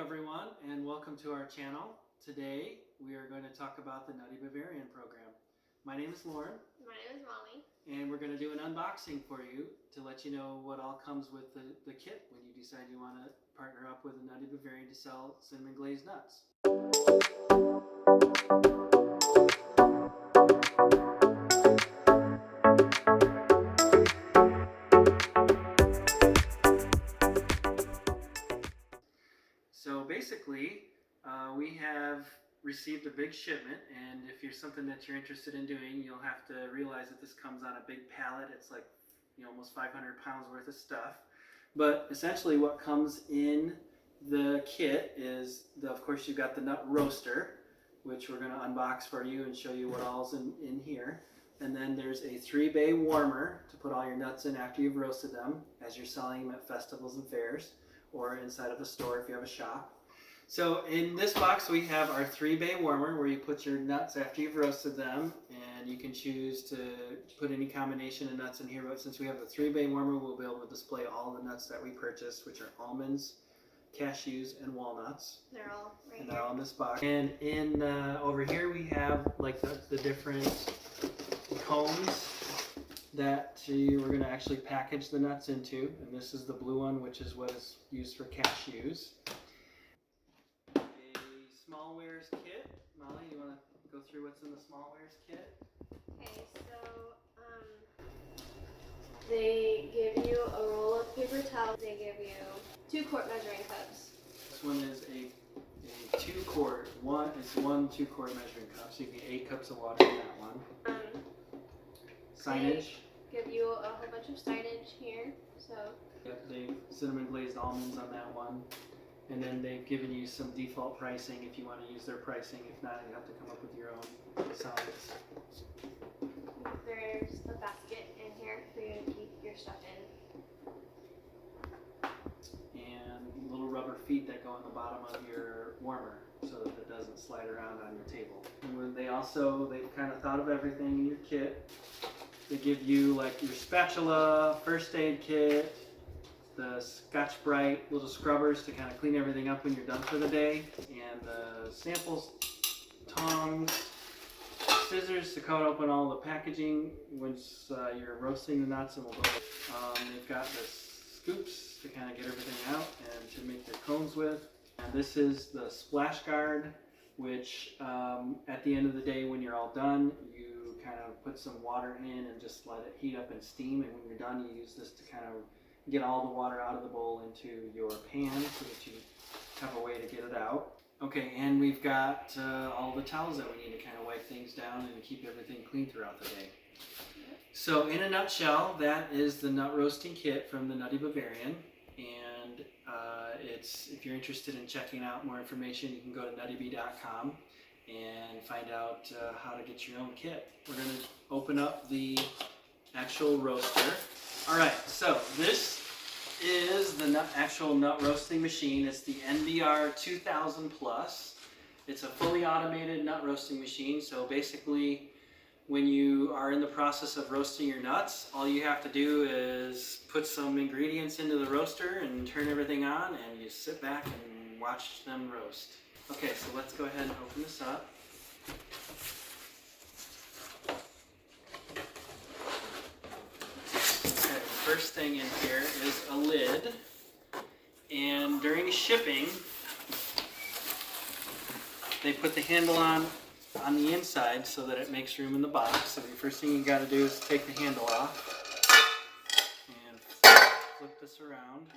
everyone, and welcome to our channel. Today we are going to talk about the Nutty Bavarian program. My name is Lauren. My name is Molly. And we're going to do an unboxing for you to let you know what all comes with the kit when you decide you want to partner up with a Nutty Bavarian to sell cinnamon glazed nuts. So basically, we have received a big shipment, and if you're something that you're interested in doing, you'll have to realize that this comes on a big pallet. It's like, almost 500 pounds worth of stuff. But essentially what comes in the kit is, of course, you've got the nut roaster, which we're going to unbox for you and show you what all's in here. And then there's a 3-bay warmer to put all your nuts in after you've roasted them, as you're selling them at festivals and fairs, or inside of a store if you have a shop. So in this box we have our 3-bay warmer where you put your nuts after you've roasted them, and you can choose to put any combination of nuts in here, but since we have the 3-bay warmer, we'll be able to display all the nuts that we purchased, which are almonds, cashews, and walnuts. They're all right and here. They're all in this box. And in over here we have like the different cones that we're going to actually package the nuts into, and this is the blue one, which is what is used for cashews. A Smallwares Kit. Molly, you want to go through what's in the Smallwares Kit? Okay, so they give you a roll of paper towel. They give you 2 quart measuring cups. This one is a 2 quart. It's one 2 quart measuring cup, so you get 8 cups of water in that one. Signage. They give you a whole bunch of signage here. So Yep, they've cinnamon glazed almonds on that one. And then they've given you some default pricing if you want to use their pricing. If not, you have to come up with your own signs. there's a basket in here for you to keep your stuff in. And little rubber feet that go on the bottom of your warmer so that it doesn't slide around on your table. And they've kind of thought of everything in your kit. They give you like your spatula, first aid kit, the Scotch-Brite little scrubbers to kind of clean everything up when you're done for the day, and the samples, tongs, scissors to cut open all the packaging once you're roasting the nuts, and they've got the scoops to kind of get everything out and to make your cones with. And this is the splash guard, which at the end of the day when you're all done, you kind of put some water in and just let it heat up and steam, and when you're done you use this to kind of get all the water out of the bowl into your pan so that you have a way to get it out. Okay, and we've got all the towels that we need to kind of wipe things down and keep everything clean throughout the day. So in a nutshell, that is the nut roasting kit from the Nutty Bavarian, and if you're interested in checking out more information, you can go to nuttybee.com and find out how to get your own kit. We're going to open up the actual roaster. Alright, so this is the actual nut roasting machine. It's the NBR 2000 Plus. It's a fully automated nut roasting machine, so basically when you are in the process of roasting your nuts, all you have to do is put some ingredients into the roaster and turn everything on, and you sit back and watch them roast. Okay, so let's go ahead and open this up. First thing in here is a lid, and during shipping they put the handle on the inside so that it makes room in the box. So the first thing you got to do is take the handle off and flip this around.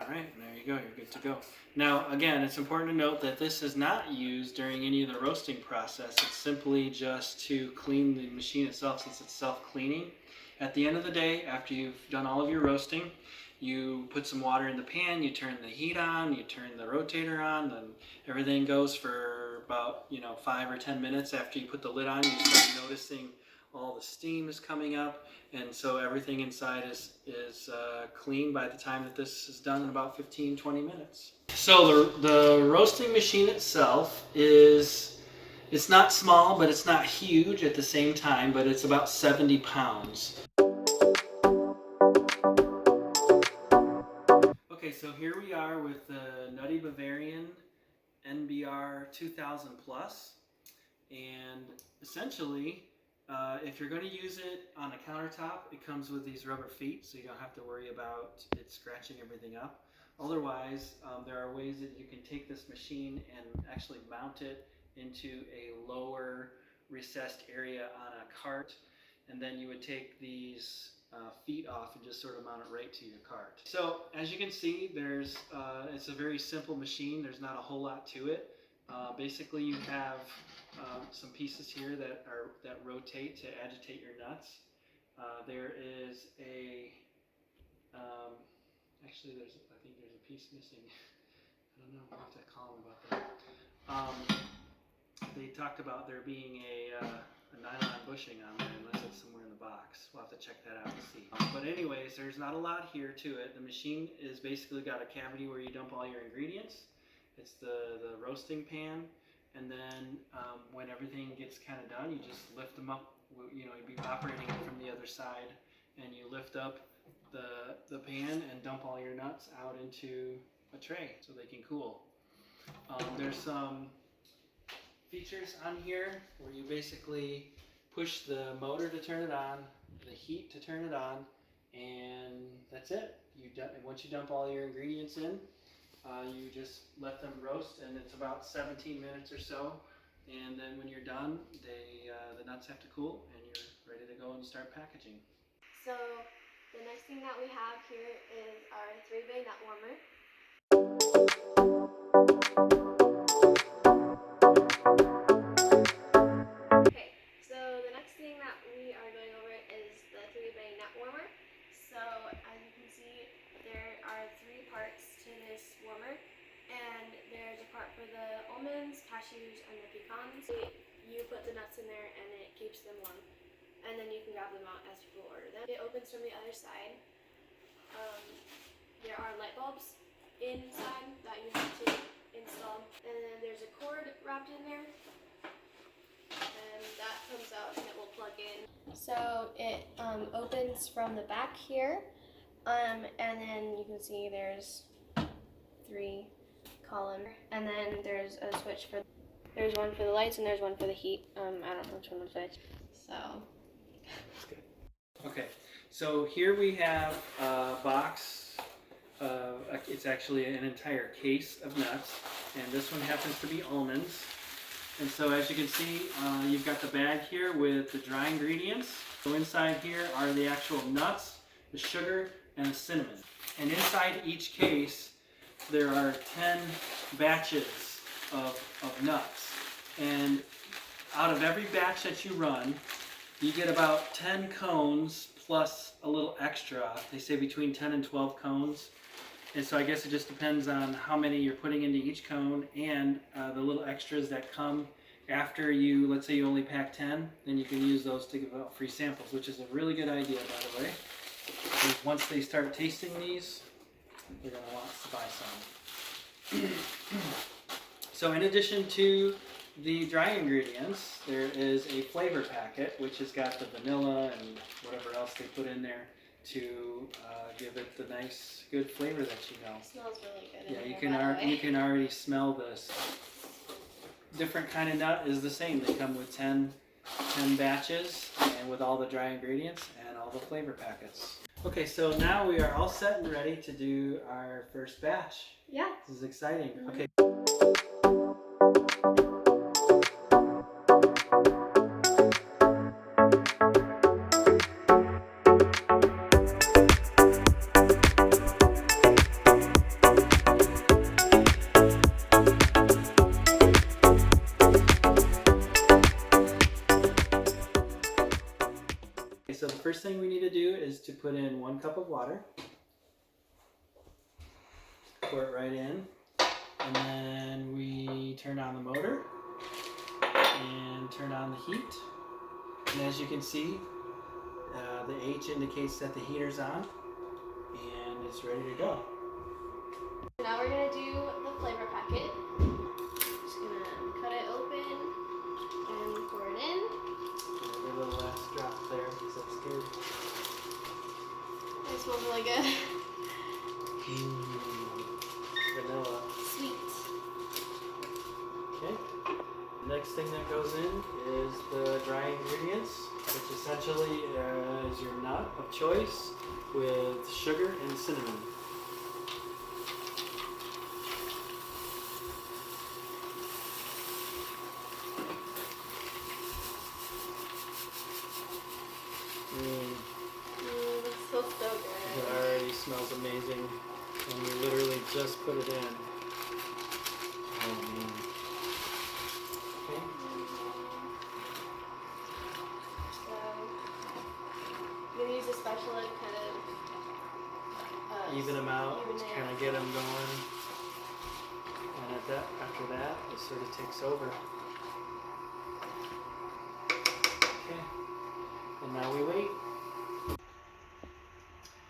Alright, there you go, you're good to go. Now again, it's important to note that this is not used during any of the roasting process. It's simply just to clean the machine itself, since it's self-cleaning. At the end of the day, after you've done all of your roasting, you put some water in the pan, you turn the heat on, you turn the rotator on, then everything goes for about 5 or 10 minutes. After you put the lid on, you start noticing all the steam is coming up, and so everything inside is clean by the time that this is done in about 15-20 minutes. So the roasting machine itself it's not small, but it's not huge at the same time, but it's about 70 pounds. Okay, so here we are with the Nutty Bavarian NBR 2000 Plus, and essentially, if you're going to use it on a countertop, it comes with these rubber feet, so you don't have to worry about it scratching everything up. Otherwise, there are ways that you can take this machine and actually mount it into a lower recessed area on a cart, and then you would take these feet off and just sort of mount it right to your cart. So as you can see, it's a very simple machine. There's not a whole lot to it. Basically, you have some pieces here that rotate to agitate your nuts. There is a actually I think there's a piece missing. I don't know. I'll have to call them about that. They talked about there being a nylon bushing on there, unless it's somewhere in the box. We'll have to check that out and see. But anyways, there's not a lot here to it. The machine is basically got a cavity where you dump all your ingredients. It's the roasting pan, and then when everything gets kind of done, you just lift them up. You know, you'd be operating it from the other side, and you lift up the pan and dump all your nuts out into a tray so they can cool. There's some features on here where you basically push the motor to turn it on, the heat to turn it on, and that's it. Once you dump all your ingredients in, you just let them roast, and it's about 17 minutes or so. And then when you're done, the nuts have to cool, and you're ready to go and start packaging. So the next thing that we have here is our 3-bay nut warmer. Okay, so the next thing that we are going over is the 3-bay nut warmer. So as you can see, there are 3 parts to this warmer, and there's a part for the almonds, cashews, and the pecans. You put the nuts in there and it keeps them warm, and then you can grab them out as people order them. It opens from the other side. There are light bulbs inside that you have to install, and then there's a cord wrapped in there, and that comes out and it will plug in. So it opens from the back here, and then you can see there's 3 columns, and then there's a switch there's one for the lights and there's one for the heat. I don't know which one was which. So That's good. Okay, so here we have a box. It's actually an entire case of nuts, and this one happens to be almonds. And so as you can see, you've got the bag here with the dry ingredients. So inside here are the actual nuts, the sugar, and the cinnamon. And inside each case, there are 10 batches of nuts. And out of every batch that you run, you get about 10 cones plus a little extra. They say between 10 and 12 cones. And so I guess it just depends on how many you're putting into each cone, and the little extras that come after you, let's say you only pack 10, then you can use those to give out free samples, which is a really good idea, by the way. Because once they start tasting these, they're going to want to buy some. So in addition to the dry ingredients, there is a flavor packet, which has got the vanilla and whatever else they put in there to give it the nice, good flavor that you know. it smells really good. Yeah, you can already smell this. Different kind of nut is the same. They come with 10 batches, and with all the dry ingredients and all the flavor packets. Okay, so now we are all set and ready to do our first batch. Yeah. This is exciting. Mm-hmm. Okay. So the first thing we need to do is to put in 1 cup of water. Pour it right in, and then we turn on the motor and turn on the heat. And as you can see, the H indicates that the heater's on, and it's ready to go. Now we're gonna do the flavor packet. Just gonna cut it open and pour it in. Every little last drop there, because that's good. It smells really good. thing that goes in is the dry ingredients, which essentially is your nut of choice with sugar and cinnamon. Looks so good. It already smells amazing, and you literally just put it in. Oh man. Okay. So, I'm gonna use a spatula to kind of Even them out, even to it. kind of get them going. And after that, it sort of takes over. Okay. And now we wait.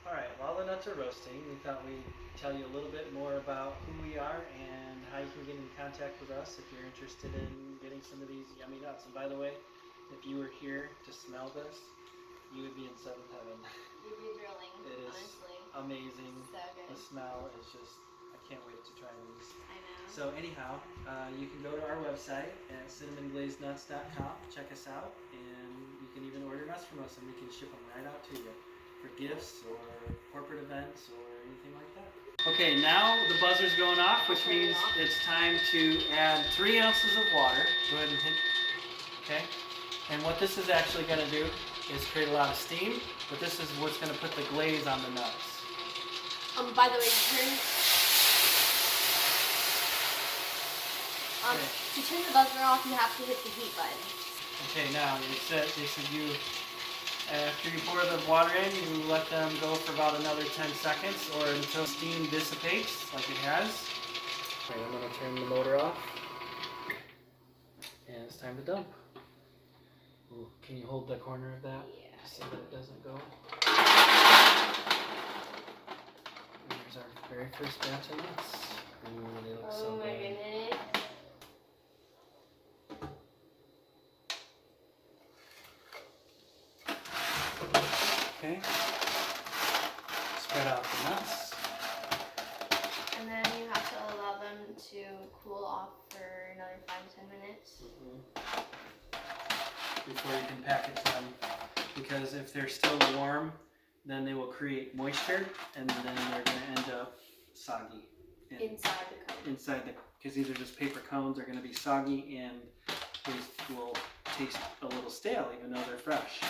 Alright, while the nuts are roasting, we thought we'd tell you a little bit more about who we are and how you can get in contact with us if you're interested in getting some of these yummy nuts. And by the way, if you were here to smell this, you would be in seventh heaven. You'd be drooling, It is honestly. amazing. So good. The smell is just, I can't wait to try these. I know. So anyhow, you can go to our website at cinnamonglazenuts.com, check us out, and you can even order nuts from us and we can ship them right out to you for gifts or corporate events or anything like that. Okay, now the buzzer's going off, which means it's time to add 3 ounces of water. Go ahead and hit, okay? And what this is actually going to do is create a lot of steam, but this is what's going to put the glaze on the nuts. By the way, to turn the buzzer off, you have to hit the heat button. Okay, now they said you after you pour the water in, you let them go for about another 10 seconds or until steam dissipates, like it has. Alright, I'm going to turn the motor off. And it's time to dump. Ooh, can you hold the corner of that? Yeah. So that it doesn't go? Here's our very first batch of nuts. Ooh, they look so Oh my good. goodness. Okay. Spread out the nuts. And then you have to allow them to cool off for another 5 to 10 minutes. Before you can package them, because if they're still warm, then they will create moisture, and then they're going to end up soggy. Inside the cone. Inside because these are just paper cones, they're going to be soggy, and they will taste a little stale, even though they're fresh.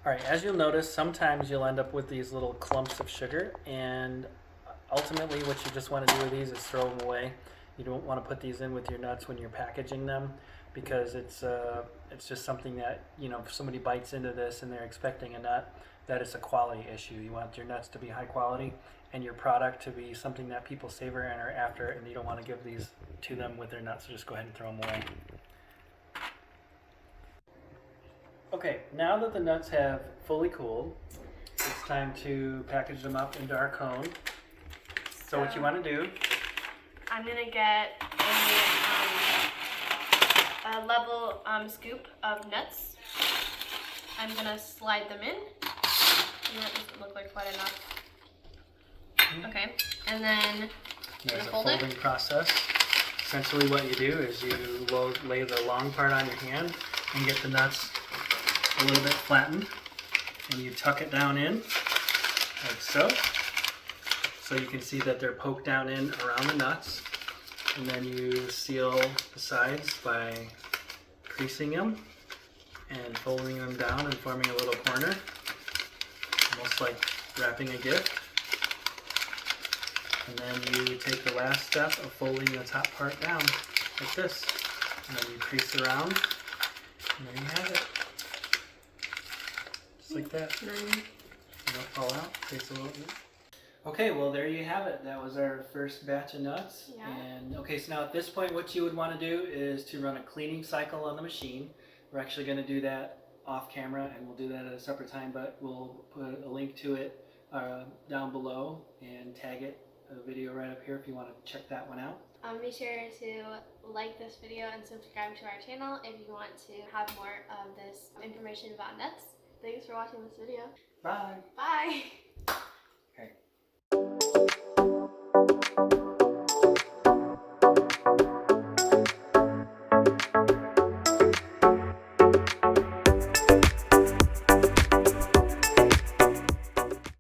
Alright, as you'll notice, sometimes you'll end up with these little clumps of sugar, and ultimately what you just want to do with these is throw them away. You don't want to put these in with your nuts when you're packaging them, because it's just something that, you know, if somebody bites into this and they're expecting a nut, that is a quality issue. You want your nuts to be high quality and your product to be something that people savor and are after, and you don't want to give these to them with their nuts, so just go ahead and throw them away. Okay, now that the nuts have fully cooled, it's time to package them up into our cone. So what you want to do, I'm going to get a level scoop of nuts. I'm going to slide them in. And that doesn't look like quite enough. Okay, and then there's a fold it. folding process. Essentially what you do is you lay the long part on your hand and get the nuts a little bit flattened, and you tuck it down in like so. So you can see that they're poked down in around the nuts, and then you seal the sides by creasing them and folding them down and forming a little corner, almost like wrapping a gift. And then you take the last step of folding the top part down like this, and then you crease around, and there you have it. Just like that. And then They don't fall out. Takes a little bit. Okay, well there you have it. That was our first batch of nuts. Yeah. And okay, so now at this point what you would want to do is to run a cleaning cycle on the machine. We're actually going to do that off camera, and we'll do that at a separate time, but we'll put a link to it down below and tag it, a video right up here if you want to check that one out. be sure to like this video and subscribe to our channel if you want to have more of this information about nuts. Thanks for watching this video. Bye! Bye!